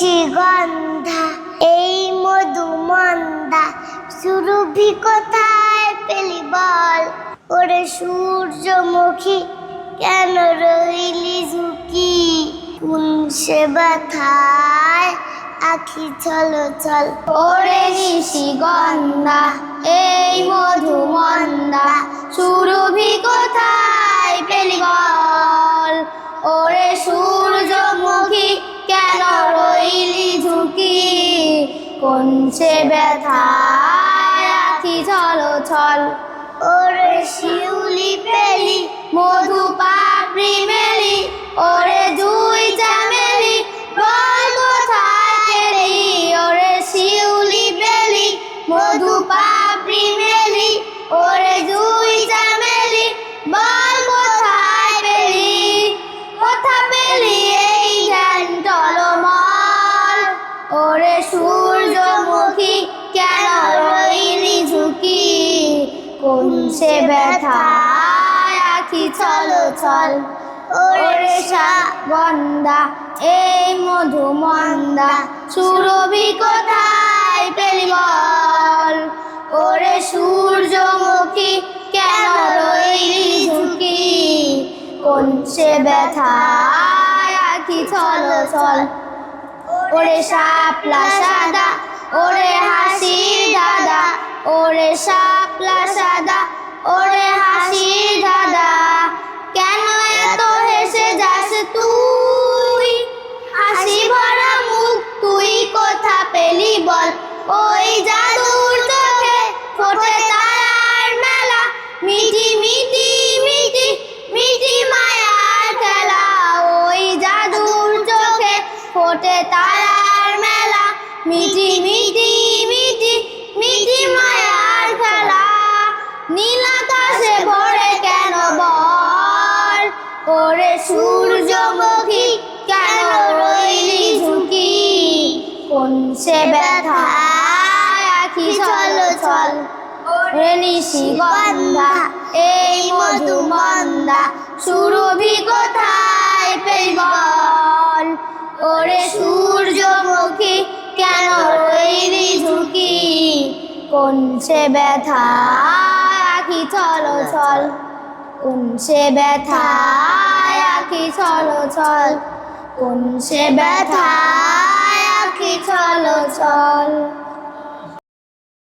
নিশিগন্ধা এই মধুমন্দা সুরভি কোথায় পেলি বল? ওরে সূর্যমুখী কেন রইলি ঝুঁকি? কোন সে ব্যথায় আখি ছলছল। ওরে নিশিগন্ধা এই মধুমন্দা সুরভি কোথায় পেলি বল? ওরে সূর্যমুখী কেন রইলি ঝুঁকি? কোন সে ব্যথায় আখি ছলছল। ওরে শিউলি পেলি মধু পাপড়ি মেলি, ওরে জুই চামেলি বল কোথায় পেলি? ওরে শিউলি পেলি মধু পাপড়ি মেলি, ওরে জুই চামেলি বল কোথায় পেলি? কোথা পেলি এই জ্ঞান টলমল? ওরে সূর্যমুখী কেন রইলি ঝুঁকি? কোন সে ব্যথায় আখি ছলছল। ওরে গন্ধা এই মধুমন্দা সুরভি কোথায় পেলি বল? ওরে সূর্যমুখী কেন রইলি ঝুঁকি? কোন সে ব্যথায় আখি ছলছল। ওরে শাপলা সাদা ওরে হাসি দাদা, ওরে শাপলা সাদা ওরে হাসি দাদা, কেন এত হেসে যাস তুই? হাসি ভরা মুখ তুই কোথা পেলি বল? ওই জাদুর চোখে ফোটে তারার মেলা, মিটি মিটি মিটি মিটি মায়ার খেলা। ওই জাদুর চোখে ফোটে তারার মেলা, মিটি মিটি মিটি মিটি মায়ার খেলা। নীল আকাশে ভরে কেন বল? ওরে সূর্যমুখী কেন রইলি ঝুঁকি? কোন সে ব্যথায় আখি ছলছল। ওরে নিশিগন্ধা এই মধুমন্দা সুরভি কোথায় পেলি বল? ওরে সূর্যমুখী কেন রইলি ঝুঁকি? কোন সে ব্যথায় আখি ছলছল। কোন সে ব্যথায় আখি ছলছল। কোন সে ব্যথায় আখি ছলছল।